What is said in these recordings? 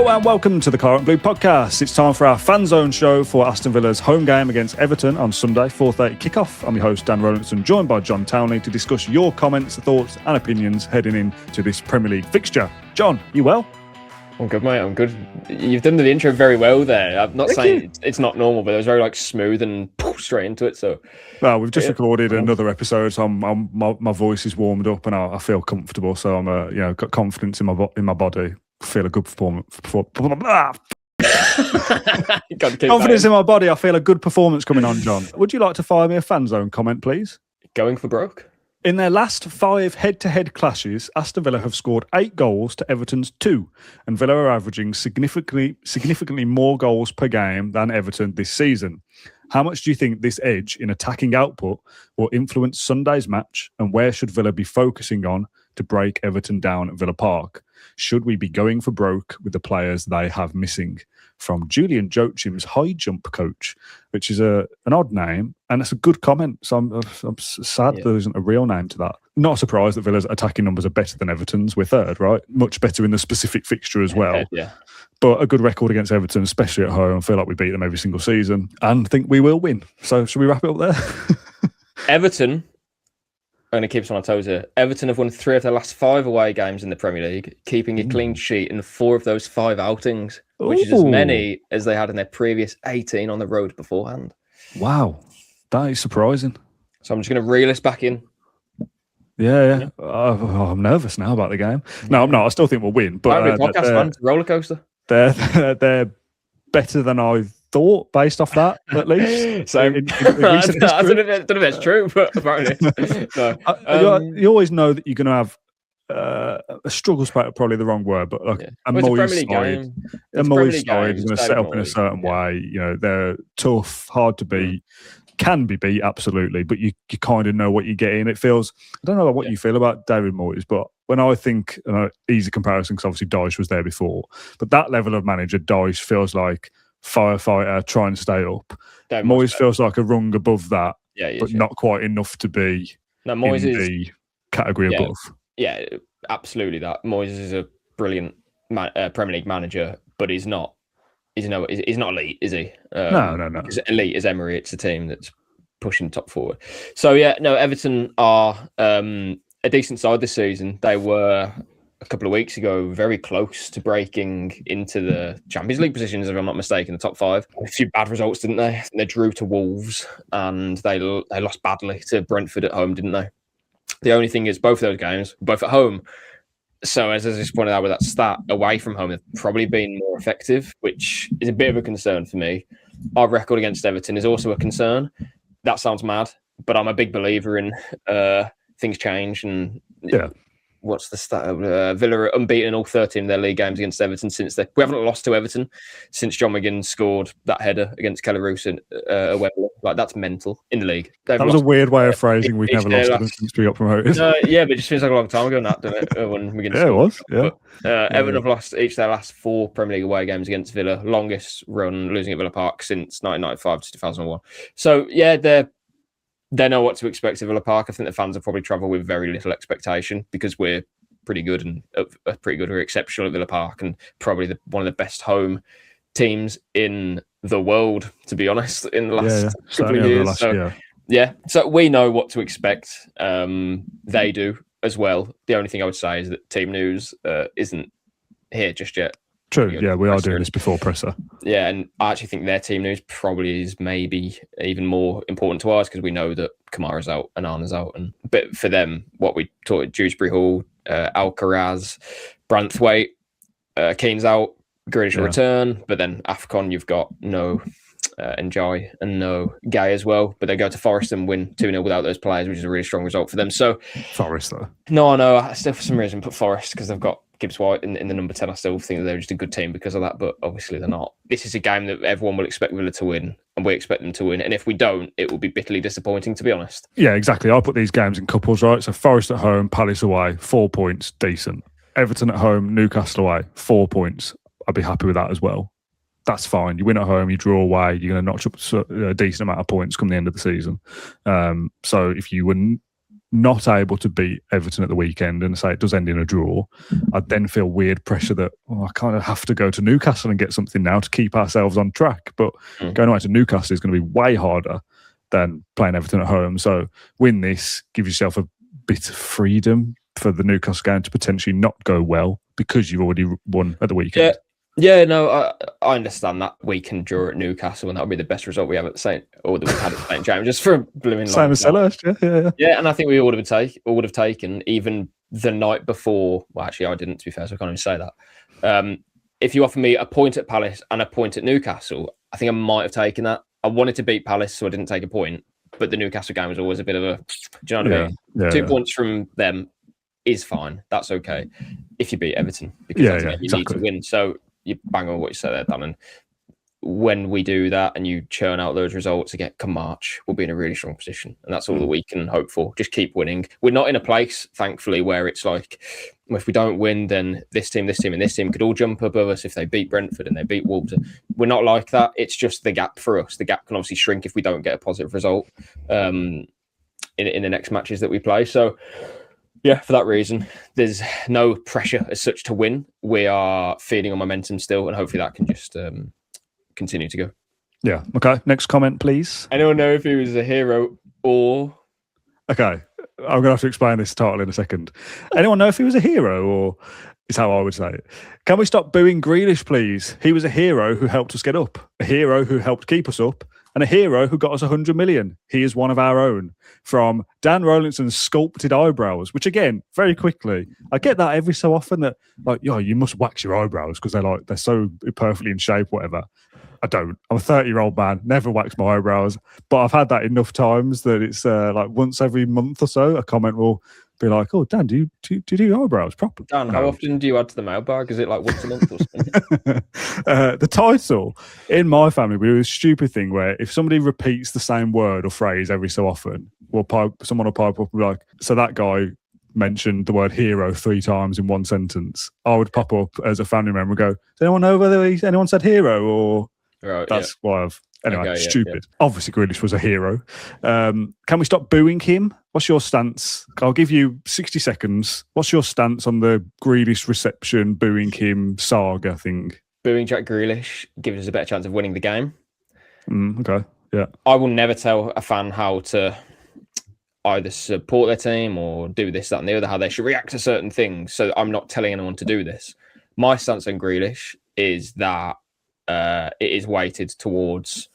Hello and welcome to the Claret and Blue podcast. It's time for our fan zone show for Aston Villa's home game against Everton on Sunday, 4:30 kickoff. I'm your host Dan Rowlandson, joined by John Townley to discuss your comments, thoughts and opinions heading into this Premier League fixture. John, you well? I'm good, mate. I'm good. You've done the intro very well there. I'm not saying it's not normal, but it was very smooth and straight into it. So, well, we've just recorded another episode, so my voice is warmed up and I feel comfortable. So I'm got confidence in my body. Feel a good performance. Confidence in my body. I feel a good performance coming on, John. Would you like to fire me a fan zone comment, please? Going for broke. In their last 5 head-to-head clashes, Aston Villa have scored 8 goals to Everton's 2, and Villa are averaging significantly more goals per game than Everton this season. How much do you think this edge in attacking output will influence Sunday's match, and where should Villa be focusing on to break Everton down at Villa Park? Should we be going for broke with the players they have missing? From Julian Joachim's high jump coach, which is an odd name, and it's a good comment. So I'm sad there isn't a real name to that. Not surprised that Villa's attacking numbers are better than Everton's. We're third, right? Much better in the specific fixture as well. Yeah. But a good record against Everton, especially at home. I feel like we beat them every single season and think we will win. So should we wrap it up there? Everton, I'm going to keep us on our toes here. Everton have won 3 of their last 5 away games in the Premier League, keeping a clean sheet in 4 of those 5 outings, which is as many as they had in their previous 18 on the road beforehand. Wow, that is surprising. So I'm just going to reel us back in. Yeah. I'm nervous now about the game. No, I'm not. I still think we'll win. But podcast, man. Roller coaster. They're better than I thought, based off that, at least. So I don't know if that's true, but apparently. No. You always know that you're going to have a struggle, probably the wrong word, but a Moyes side is going to set up in a certain way. You know, they're tough, hard to beat, can be beat, absolutely, but you kind of know what you're getting. It feels, I don't know what you feel about David Moyes, but when I think, easy comparison, because obviously Dyche was there before, but that level of manager, Dyche feels like firefighter trying to stay up. Moyes feels like a rung above that, but not quite enough to be Moyes in the category above. Yeah, absolutely. That Moyes is a brilliant Premier League manager, but he's not elite, is he? No. Because elite is Emery. It's a team that's pushing top forward. So Everton are a decent side this season. They were a couple of weeks ago very close to breaking into the Champions League positions, if I'm not mistaken, the top 5. A few bad results, didn't they? They drew to Wolves and they lost badly to Brentford at home, didn't they? The only thing is both of those games, both at home. So as I just pointed out with that stat, away from home, they've probably been more effective, which is a bit of a concern for me. Our record against Everton is also a concern. That sounds mad, but I'm a big believer in things change. And what's the stat? Villa are unbeaten in all 13 of their league games against Everton we haven't lost to Everton since John McGinn scored that header against Kelly Roos at Wembley. That's mental in the league. That was a weird way of phrasing. We've never lost them since we got promoted. But it just feels like a long time ago now, doesn't it? When McGinn scored. It was. Yeah. But, Everton have lost each of their last 4 Premier League away games against Villa. Longest run losing at Villa Park since 1995 to 2001. So they know what to expect at Villa Park. I think the fans will probably travel with very little expectation because we're pretty good and we're exceptional at Villa Park and probably one of the best home teams in the world, to be honest, in the last couple of years. So we know what to expect. They do as well. The only thing I would say is that team news isn't here just yet. True, we are doing this before presser. Yeah, and I actually think their team news probably is maybe even more important to ours because we know that Kamara's out and Arna's out. But for them, what we taught at Dewsbury Hall, Alcaraz, Branthwaite, Keane's out, Grealish will return, but then AFCON you've got no Njai and no Gay as well, but they go to Forest and win 2-0 without those players, which is a really strong result for them. So Forest though. No, I still for some reason put Forest because they've got Gibbs White in the number 10. I still think that they're just a good team because of that, but obviously they're not. This is a game that everyone will expect Villa to win, and we expect them to win. And if we don't, it will be bitterly disappointing, to be honest. Yeah, exactly. I put these games in couples, right? So Forest at home, Palace away, 4 points, decent. Everton at home, Newcastle away, 4 points. I'd be happy with that as well. That's fine. You win at home, you draw away, you're going to notch up a decent amount of points come the end of the season. So if you wouldn't not able to beat Everton at the weekend and say it does end in a draw, I'd then feel weird pressure that I kind of have to go to Newcastle and get something now to keep ourselves on track. But going away to Newcastle is going to be way harder than playing Everton at home. So win this, give yourself a bit of freedom for the Newcastle game to potentially not go well because you've already won at the weekend. Yeah, no, I understand that we can draw at Newcastle and that would be the best result we have at St. or that we've had at St. James, just for blooming same as Celeste, yeah. Yeah, and I think we would have taken even the night before. Well, actually, I didn't, to be fair, so I can't even say that. If you offer me a point at Palace and a point at Newcastle, I think I might have taken that. I wanted to beat Palace, so I didn't take a point. But the Newcastle game was always a bit of a, do you know what I mean? Yeah, 2 points from them is fine. That's okay if you beat Everton because you need to win. So you bang on what you said there, Dan. And when we do that and you churn out those results again, come March, we'll be in a really strong position. And that's all that we can hope for. Just keep winning. We're not in a place, thankfully, where it's like, if we don't win, then this team, and this team could all jump above us if they beat Brentford and they beat Wolves. We're not like that. It's just the gap for us. The gap can obviously shrink if we don't get a positive result in the next matches that we play. So, yeah, for that reason, there's no pressure as such to win. We are feeding on momentum still, and hopefully that can just continue to go. Yeah. Okay. Next comment, please. Anyone know if he was a hero or... Okay. I'm going to have to explain this title in a second. Anyone know if he was a hero or... is how I would say it. Can we stop booing Grealish, please? He was a hero who helped us get up, a hero who helped keep us up, and a hero who got us 100 million. He is one of our own. From Dan Rowlinson's sculpted eyebrows, which again, very quickly, I get that every so often that, like, you must wax your eyebrows because they're so perfectly in shape, whatever. I don't. I'm a 30-year-old man, never wax my eyebrows, but I've had that enough times that it's like once every month or so, a comment will be like, "Oh, Dan, do you do your eyebrows properly?" Dan, how often do you add to the mailbag? Is it like once a month or something? The title in my family, we do a stupid thing where if somebody repeats the same word or phrase every so often, someone will pipe up and be like, "So that guy mentioned the word hero 3 times in one sentence." I would pop up as a family member and go, "Does anyone know whether anyone said hero or?" Right, that's why I've... Anyway, okay, stupid. Yeah. Obviously, Grealish was a hero. Can we stop booing him? What's your stance? I'll give you 60 seconds. What's your stance on the Grealish reception, booing him saga thing? Booing Jack Grealish gives us a better chance of winning the game. Okay, yeah. I will never tell a fan how to either support their team or do this, that, and the other, how they should react to certain things. So I'm not telling anyone to do this. My stance on Grealish is that it is weighted towards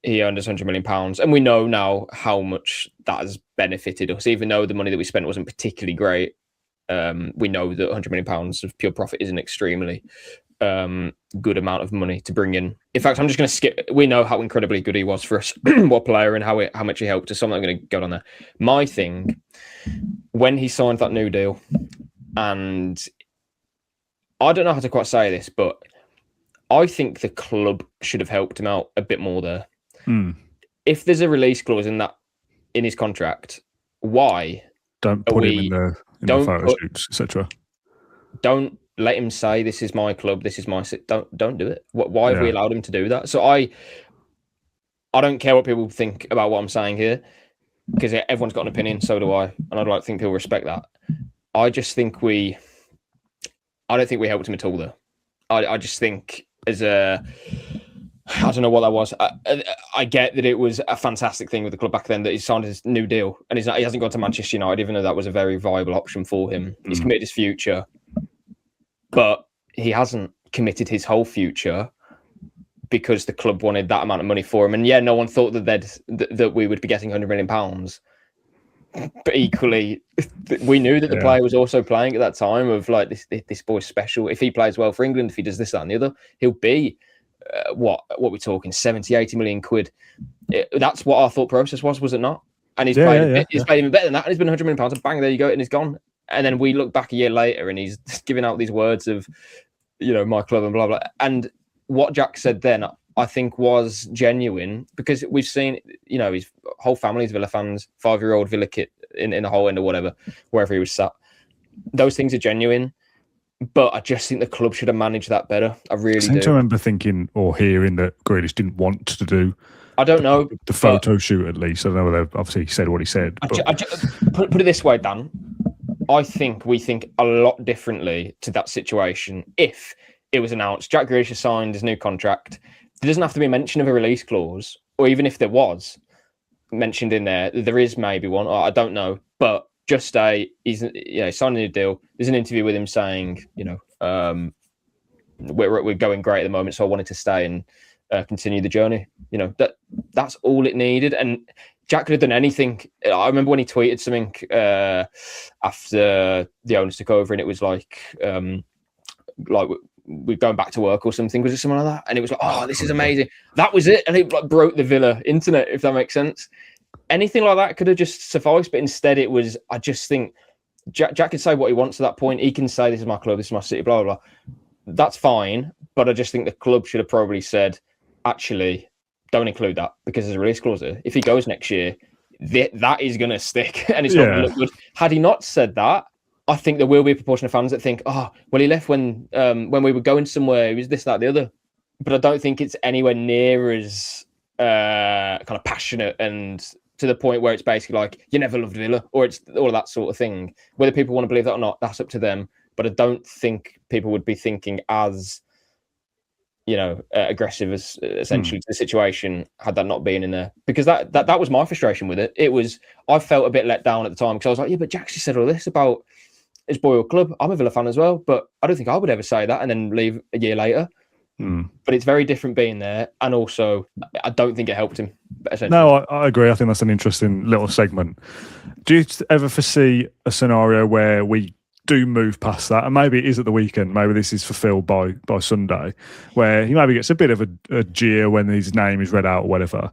he earned us £100 million, and we know now how much that has benefited us. Even though the money that we spent wasn't particularly great, we know that £100 million of pure profit is an extremely good amount of money to bring in. In fact, I'm just going to skip. We know how incredibly good he was for us, what player, and how much he helped us. So I'm not going to go on there. My thing, when he signed that new deal, and I don't know how to quite say this, but I think the club should have helped him out a bit more there. If there's a release clause in his contract, why don't put him in the photo shoots, etc. Don't let him say, "This is my club, this is my..." Don't do it. Why have we allowed him to do that? So I don't care what people think about what I'm saying here, because everyone's got an opinion. So do I, and I'd like to think people respect that. I just think I don't think we helped him at all there. I just think I don't know what that was. I get that it was a fantastic thing with the club back then that he signed his new deal and he hasn't gone to Manchester United, even though that was a very viable option for him. He's committed his future, but he hasn't committed his whole future because the club wanted that amount of money for him. And yeah, no one thought that we would be getting £100 million. But equally, we knew that the player was also playing at that time of like, this boy's special. If he plays well for England, if he does this, that, and the other, he'll be, what we're talking, 70, 80 million quid. That's what our thought process was it not? And he's played even better than that. And he's been £100 million, and bang, there you go, and he's gone. And then we look back a year later and he's giving out these words of, my club and blah, blah. And what Jack said then, I think, was genuine, because we've seen, his whole family's Villa fans, 5-year-old Villa kit in the whole end or whatever, wherever he was sat. Those things are genuine, but I just think the club should have managed that better. I really do. I seem to remember thinking or hearing that Grealish didn't want to do I don't know. The photo shoot, at least. I don't know whether obviously he said what he said. Put it this way, Dan. I think we think a lot differently to that situation if it was announced Jack Grealish has signed his new contract. There doesn't have to be a mention of a release clause, or even if there was mentioned in there, there is maybe one. I don't know, but just say he's signing a new deal. There's an interview with him saying, we're going great at the moment, so I wanted to stay and continue the journey. That's all it needed, and Jack could have done anything. I remember when he tweeted something after the owners took over, and it was like we're going back to work or something. Was it something like that? And it was like, oh, this is amazing. That was it, and it broke the Villa internet, if that makes sense. Anything like that could have just sufficed, but instead it was. I just think Jack can say what he wants at that point. He can say, "This is my club. This is my city." Blah blah blah. That's fine, but I just think the club should have probably said, actually, don't include that because there's a release clause there. If he goes next year, that is going to stick and it's not going to look good. Had he not said that, I think there will be a proportion of fans that think, oh, well, he left when we were going somewhere. It was this, that, the other. But I don't think it's anywhere near as kind of passionate and to the point where it's basically like, you never loved Villa, or it's all of that sort of thing. Whether people want to believe that or not, that's up to them. But I don't think people would be thinking as, aggressive as essentially to the situation had that not been in there. Because that was my frustration with it. I felt a bit let down at the time because I was like, yeah, but Jack's just said all this about his boyhood club. I'm a Villa fan as well, but I don't think I would ever say that and then leave a year later. But it's very different being there. And also, I don't think it helped him. No, I agree. I think that's an interesting little segment. Do you ever foresee a scenario where we do move past that, and maybe it is at the weekend, maybe this is fulfilled by Sunday, where he maybe gets a bit of a jeer when his name is read out or whatever,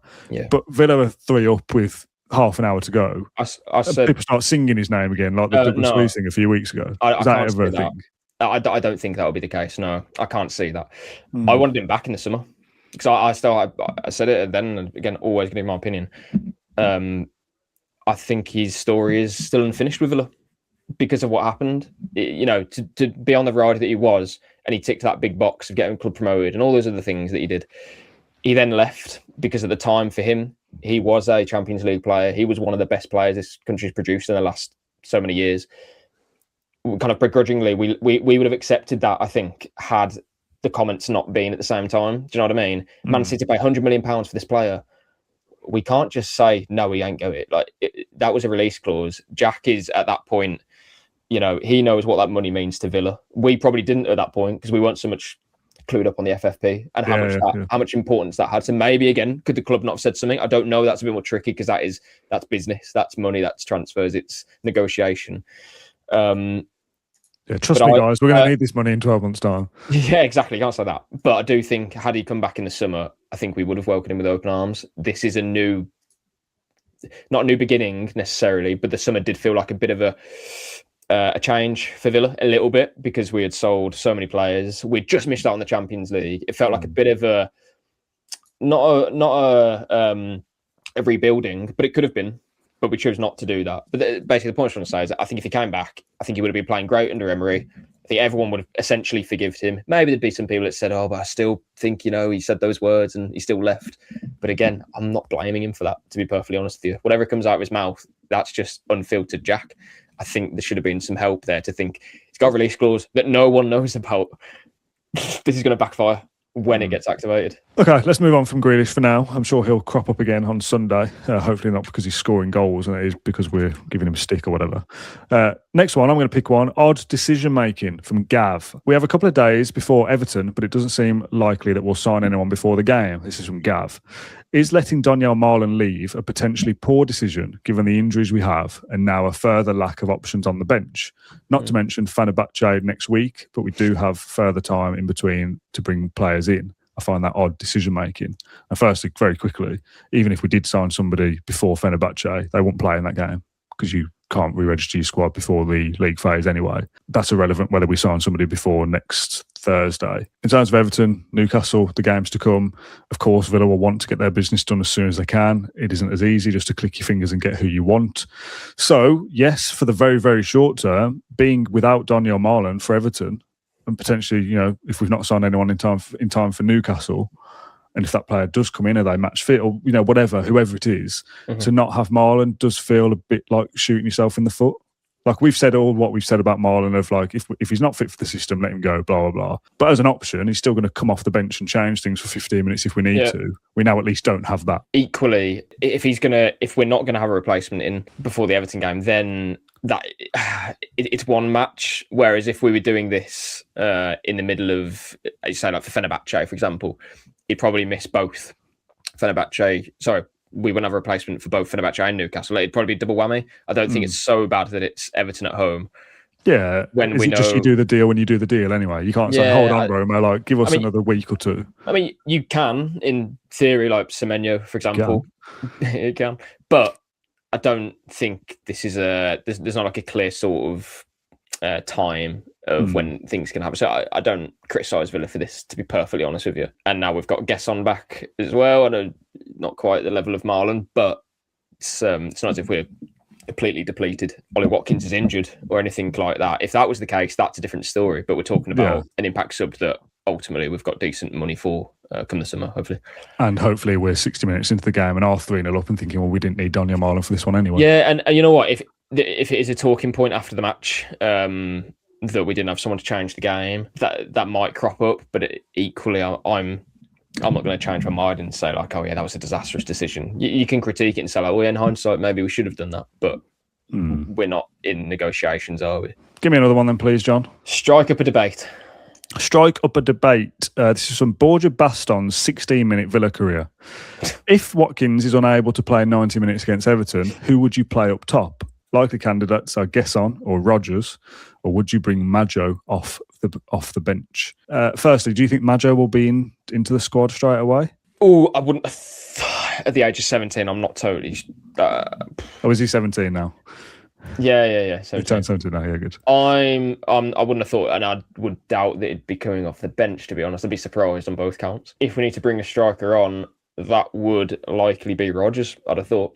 but Villa are 3 up with half an hour to go. I said people start singing his name again, like the Douglas Luiz thing a few weeks ago. I can't see that. I don't think that would be the case. No, I can't see that. I wanted him back in the summer because I said it then, and again, always going to be my opinion. I think his story is still unfinished with Villa because of what happened. To be on the ride that he was, and he ticked that big box of getting club promoted and all those other things that he did. He then left because at the time for him, he was a Champions League player. He was one of the best players this country's produced in the last so many years. Kind of begrudgingly, we would have accepted that, I think, had the comments not been at the same time. Do you know what I mean? Man City pay £100 million for this player. We can't just say, no, he ain't going. That was a release clause. Jack is at that point, he knows what that money means to Villa. We probably didn't at that point because we weren't so much clued up on the FFP and how much importance that had. So maybe, again, could the club not have said something? I don't know. That's a bit more tricky because that's business. That's money. That's transfers. It's negotiation. Trust me, guys, we're going to need this money in 12 months' time. Yeah, exactly. You can't say that. But I do think had he come back in the summer, I think we would have welcomed him with open arms. This is not a new beginning necessarily, but the summer did feel like a bit of a change for Villa a little bit because we had sold so many players. We'd just missed out on the Champions League. It felt like a bit of a not a rebuilding, but it could have been. But we chose not to do that. But basically, the point I was trying to say is that I think if he came back, I think he would have been playing great under Emery. I think everyone would have essentially forgiven him. Maybe there'd be some people that said, oh, but I still think, he said those words and he still left. But again, I'm not blaming him for that, to be perfectly honest with you. Whatever comes out of his mouth, that's just unfiltered Jack. I think there should have been some help there to think he's got a release clause that no one knows about. This is going to backfire when it gets activated. Okay, let's move on from Grealish for now. I'm sure he'll crop up again on Sunday. Hopefully not because he's scoring goals and it is because we're giving him a stick or whatever. Next one, I'm going to pick one. Odd decision-making from Gav. We have a couple of days before Everton, but it doesn't seem likely that we'll sign anyone before the game. This is from Gav. Is letting Donyell Malen leave a potentially poor decision given the injuries we have and now a further lack of options on the bench? Not to mention Fenerbahce next week, but we do have further time in between to bring players in. I find that odd decision-making. And firstly, very quickly, even if we did sign somebody before Fenerbahce, they won't play in that game because you can't re-register your squad before the league phase anyway. That's irrelevant whether we sign somebody before next Thursday. In terms of Everton, Newcastle, the games to come, of course, Villa will want to get their business done as soon as they can. It isn't as easy just to click your fingers and get who you want. So, yes, for the very, very short term, being without Donyell Malen for Everton, and potentially, if we've not signed anyone in time for Newcastle, and if that player does come in, are they match fit or whatever, whoever it is, to not have Malen does feel a bit like shooting yourself in the foot. Like we've said all what we've said about Malen of like if he's not fit for the system, let him go, blah blah blah. But as an option, he's still going to come off the bench and change things for 15 minutes if we need to. We now at least don't have that. Equally, if we're not going to have a replacement in before the Everton game, then it's one match. Whereas if we were doing this in the middle of, say, like for Fenerbahce, for example, he'd probably miss both Fenerbahce. Sorry. We wouldn't have a replacement for both Fenerbahce and Newcastle. It'd probably be double whammy. I don't think it's so bad that it's Everton at home. Yeah, when we know just you do the deal when you do the deal anyway. You can't say, hold on, Roma, like give us another week or two. I mean, you can, in theory, like Semenyo, for example. You can. But I don't think this is there's not like a clear sort of time of when things can happen. So I don't criticise Villa for this, to be perfectly honest with you. And now we've got Gesson back as well. I know not quite the level of Malen, but it's not as if we're completely depleted. Ollie Watkins is injured or anything like that. If that was the case, that's a different story. But we're talking about an impact sub that ultimately we've got decent money for come the summer, hopefully. And hopefully we're 60 minutes into the game and are 3-0 up and thinking, well, we didn't need Donyell Malen for this one anyway. Yeah, and you know what? If it is a talking point after the match, that we didn't have someone to change the game, that might crop up. But equally, I'm not going to change my mind and say like, oh yeah, that was a disastrous decision. You can critique it and say like, well, in hindsight, maybe we should have done that. But we're not in negotiations, are we? Give me another one then, please, John. Strike up a debate. Strike up a debate. This is from Borja Baston's 16-minute Villa career. If Watkins is unable to play 90 minutes against Everton, who would you play up top? Likely candidates are Gesson or Rodgers, or would you bring Maggio off the bench? Firstly, do you think Maggio will be into the squad straight away? Oh, I wouldn't. At the age of 17, I'm not totally. Oh, is he 17 now? Yeah. 17. He turned 17 now. Yeah, good. I wouldn't have thought, and I would doubt that it'd be coming off the bench. To be honest, I'd be surprised on both counts. If we need to bring a striker on, that would likely be Rodgers. I'd have thought.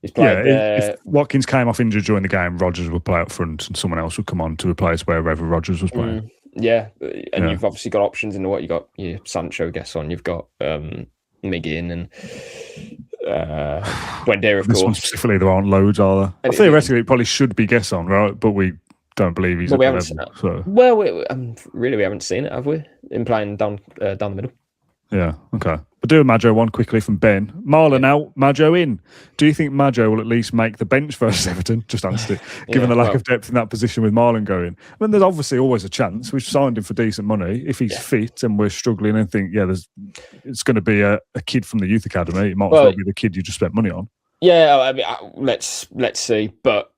If Watkins came off injured during the game, Rodgers would play up front and someone else would come on to replace wherever Rodgers was playing. You've obviously got options in what you got. Your Sancho, Gesson, you've got McGinn and Buendia, of course. One specifically, there aren't loads, are there? Theoretically, it probably should be Gesson, right? But we don't believe he's at the level. So. Well, we haven't seen it, have we? In playing down the middle. Yeah, okay. We'll do a Maggio one quickly from Ben. Malen out, Maggio in. Do you think Maggio will at least make the bench versus Everton? Just answered it. Given the lack of depth in that position with Malen going. I mean, there's obviously always a chance. We've signed him for decent money. If he's fit and we're struggling and think, it's going to be a kid from the youth academy. It might as well be the kid you just spent money on. Yeah, I mean, let's see. But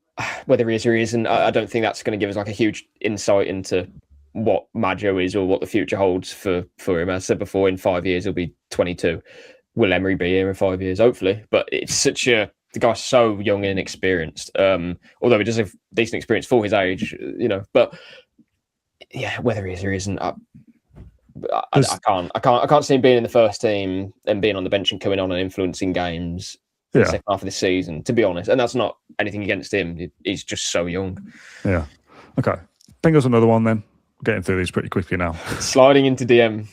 whether he is or he isn't, I don't think that's going to give us like a huge insight into what Maggio is or what the future holds for him. As I said before, in 5 years he'll be 22. Will Emery be here in 5 years? Hopefully. But it's the guy's so young and inexperienced. Although he does have decent experience for his age, But yeah, whether he is or isn't, I can't see him being in the first team and being on the bench and coming on and influencing games in the second half of the season, to be honest. And that's not anything against him. He's just so young. Yeah. Okay. Bring us another one then. Getting through these pretty quickly now. Sliding into DM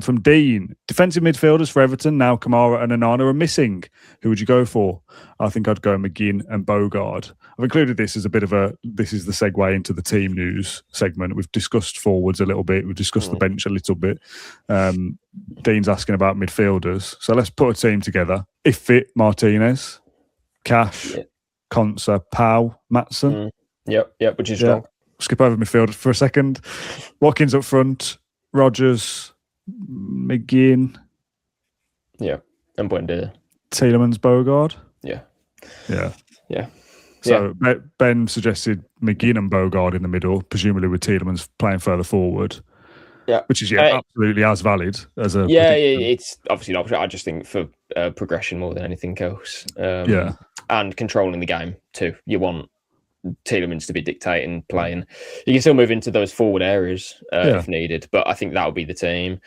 from Dean. Defensive midfielders for Everton, now Kamara and Onana are missing. Who would you go for? I think I'd go McGinn and Bogard. I've included this as a bit of this is the segue into the team news segment. We've discussed forwards a little bit. We've discussed the bench a little bit. Dean's asking about midfielders. So let's put a team together. If fit, Martinez, Cash, Konsa, Pau, Maatsen. Yep, which is strong. Skip over midfield for a second. Watkins up front, Rodgers, McGinn. Yeah, and Buendia. Tielemans, Bogard. Yeah. So Ben suggested McGinn and Bogard in the middle, presumably with Tielemans playing further forward. Yeah, which is absolutely as valid as a it's obviously an option. I just think for progression more than anything else. And controlling the game too. You want Tielemans to be dictating, playing. You can still move into those forward areas if needed, but I think that would be the team.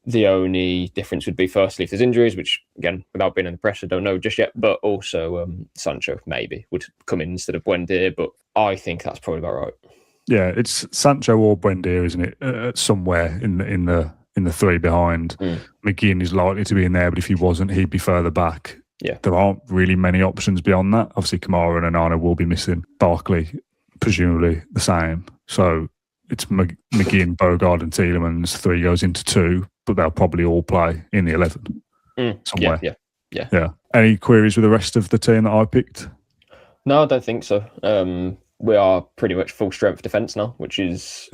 The only difference would be, firstly, if there's injuries, which, again, without being in the press, I don't know just yet, but also Sancho maybe would come in instead of Buendia, but I think that's probably about right. Yeah, it's Sancho or Buendia, isn't it? Somewhere in in the three behind. McGinn is likely to be in there, but if he wasn't, he'd be further back. Yeah. There aren't really many options beyond that. Obviously, Kamara and Onana will be missing. Barkley, presumably the same. So it's McGinn, Bogard and Tielemans. 3 goes into 2, but they'll probably all play in the 11 somewhere. Yeah. Any queries with the rest of the team that I picked? No, I don't think so. We are pretty much full strength defence now, which is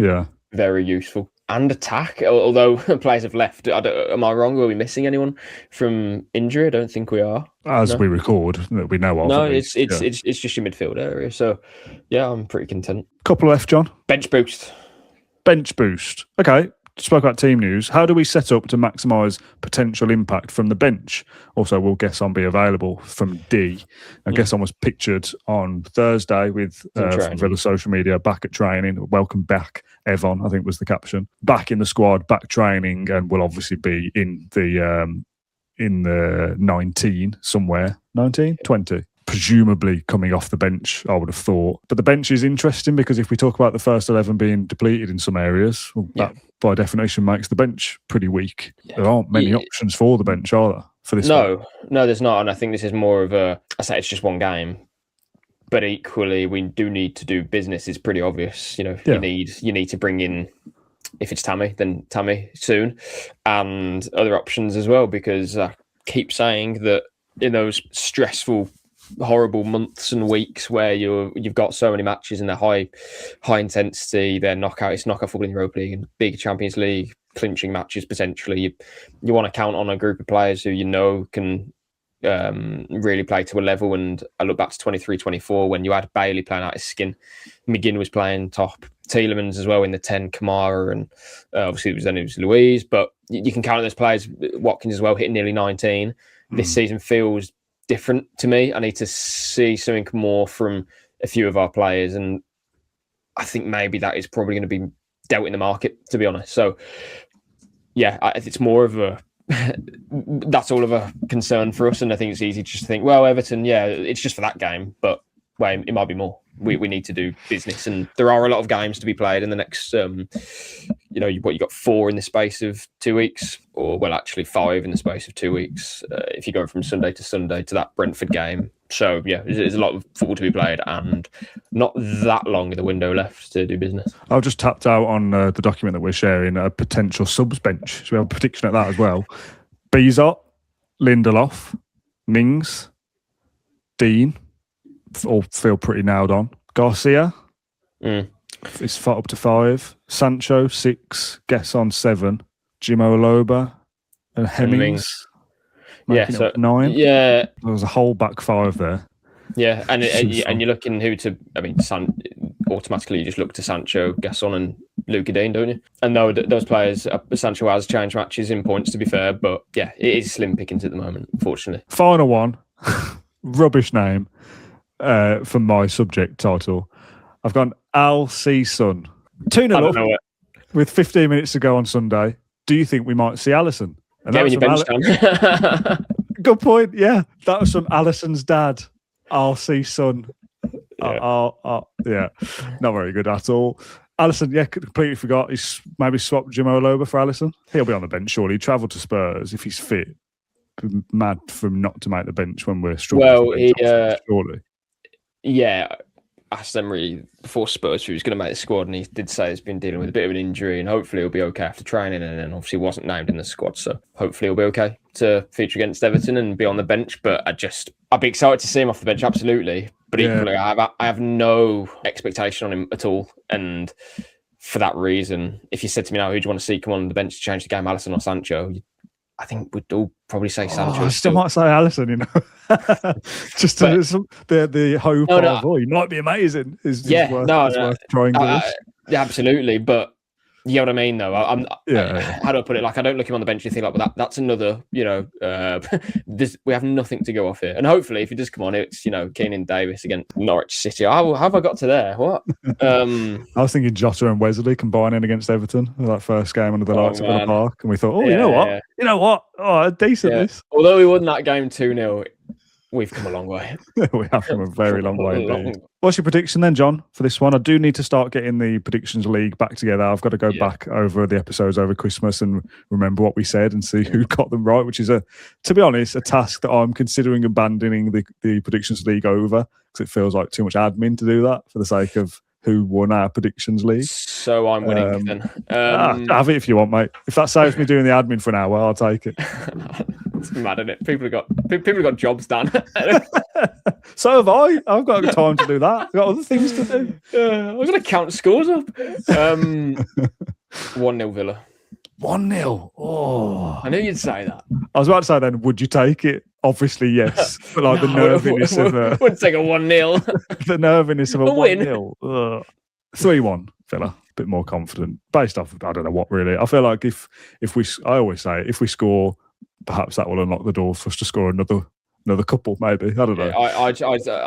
very useful. And attack, although players have left. Am I wrong? Are we missing anyone from injury? I don't think we are. As we record, that we know of. No, it's just your midfield area. So, yeah, I'm pretty content. Couple left, John. Bench boost. Okay. Spoke about team news. How do we set up to maximise potential impact from the bench? Also, will Gesson be available from D? And Gesson was pictured on Thursday with from Villa social media back at training. Welcome back, Evan, I think was the caption. Back in the squad, back training, and will obviously be in the 19 somewhere. 19? 20. Presumably coming off the bench, I would have thought. But the bench is interesting because if we talk about the first 11 being depleted in some areas, that by definition makes the bench pretty weak. Yeah. There aren't many options for the bench, are there? For this No, there's not. And I think this is more of I say it's just one game. But equally, we do need to do business. It's pretty obvious. You need to bring in, if it's Tammy, then Tammy soon. And other options as well, because I keep saying that in those stressful, horrible months and weeks where you've got so many matches and they're high intensity, they're knockout football in the Europa League and big Champions League clinching matches potentially. You want to count on a group of players who can really play to a level. And I look back to 23-24 when you had Bailey playing out his skin, McGinn was playing top, Tielemans as well in the 10, Kamara, and obviously it was Louise, but you can count on those players. Watkins as well hitting nearly 19. This season feels different to me. I need to see something more from a few of our players, and I think maybe that is probably going to be dealt in the market, to be honest. So yeah, it's more of a that's all of a concern for us, and I think it's easy just to think, well, Everton, it's just for that game, but it might be more. We need to do business, and there are a lot of games to be played in the next you got 4 in the space of 2 weeks, or well, actually 5 in the space of 2 weeks if you go from Sunday to Sunday to that Brentford game. So yeah, there's a lot of football to be played and not that long in the window left to do business. I've just tapped out on the document that we're sharing a potential subs bench, so we have a prediction at that as well. Bizot, Lindelof, Mings, Dean all feel pretty nailed on. Garcia is up to 5. Sancho 6. Gesson 7. Jimo Aloba and Hemmings. So 9. Yeah, there was a whole back 5 there. Yeah, and you're looking who to. I mean, automatically you just look to Sancho, Gesson, and Luka Dean, don't you? And no, those players, Sancho has changed matches in points, to be fair, but yeah, it is slim pickings at the moment, unfortunately. Final one, rubbish name. For my subject title, I've gone Al C. Sun. 2-0 up with 15 minutes to go on Sunday. Do you think we might see Alisson? And get in your bench down. Good point. Yeah, that was from Alisson's dad, Al C. Sun. Yeah, not very good at all. Alisson, completely forgot. He's maybe swapped Jimo Aloba for Alisson. He'll be on the bench, surely. He travelled to Spurs if he's fit. Mad for him not to make the bench when we're struggling. Well, surely. Yeah, asked Emery before Spurs who was going to make the squad, and he did say he's been dealing with a bit of an injury, and hopefully he'll be okay after training, and then obviously wasn't named in the squad, so hopefully he'll be okay to feature against Everton and be on the bench. But I'd be excited to see him off the bench, absolutely. But equally, I have no expectation on him at all, and for that reason, if you said to me now, who do you want to see come on the bench to change the game, Alisson or Sancho? I think we'd all probably say Sancho. I still might say Alisson, just the hope of, he might be amazing. Is worth trying this. Absolutely, but you know what I mean, though. How do I put it? Like, I don't look him on the bench and think like, well, that's another. We have nothing to go off here, and hopefully, if he does come on, it's Keenan Davis against Norwich City. How have I got to there? What? I was thinking Jota and Wesley combining against Everton in that first game under the lights of Villa Park, and we thought, you know what? Oh, decent this. Although we won that game 2-0, We've come a long way. We have come a very long way indeed. What's your prediction then, John, for this one? I do need to start getting the predictions league back together. I've got to go back over the episodes over Christmas and remember what we said and see who got them right, which is, to be honest, a task that I'm considering abandoning the predictions league over, because it feels like too much admin to do that for the sake of who won our predictions league. So I'm winning then. Have it if you want, mate. If that saves me doing the admin for an hour, I'll take it. It's mad, isn't it? People have got jobs done. So have I. I've got time to do that. I've got other things to do. I've got to count scores up. 1-0 Villa. 1-0. Oh, I knew you'd say that. I was about to say then, would you take it? Obviously, yes. But like the nerviness of a... Wouldn't take a 1-0. The nerviness of a win. 1-0. 3-1, Villa. A bit more confident. Based off, I don't know what really. I feel like if we... I always say, if we score, perhaps that will unlock the door for us to score another couple, maybe. I don't know. I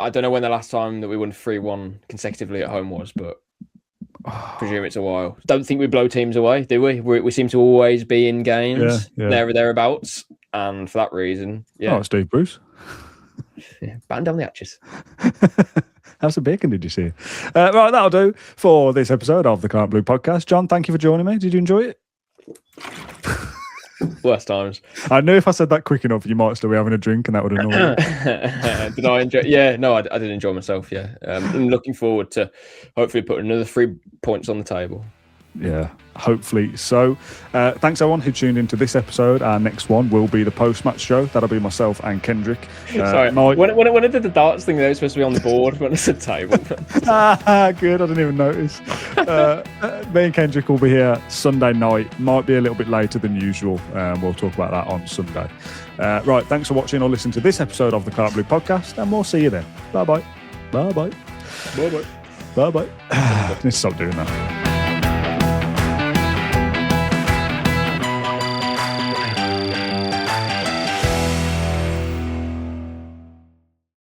don't know when the last time that we won 3-1 consecutively at home was, but presume it's a while. Don't think we blow teams away, do we? We seem to always be in games there or thereabouts, and for that reason, Oh, Steve Bruce. Batten down the hatches. Have some bacon, did you see? Right, that'll do for this episode of the Claret Blue podcast. John, thank you for joining me. Did you enjoy it? Worst times. I knew if I said that quick enough, you might still be having a drink, and that would annoy you. Did I enjoy? Yeah, no, I did enjoy myself. Yeah, I'm looking forward to hopefully putting another 3 points on the table. Yeah, hopefully so. Thanks everyone who tuned into this episode. Our next one will be the post-match show. That'll be myself and Kendrick. Sorry, when I did the darts thing, they were supposed to be on the board when I said table. Good, I didn't even notice. Me and Kendrick will be here Sunday night. Might be a little bit later than usual. We'll talk about that on Sunday. Right, thanks for watching or listening to this episode of the Claret Blue podcast, and we'll see you then. Bye-bye. Bye-bye. Bye-bye. Bye-bye. Need to stop doing that.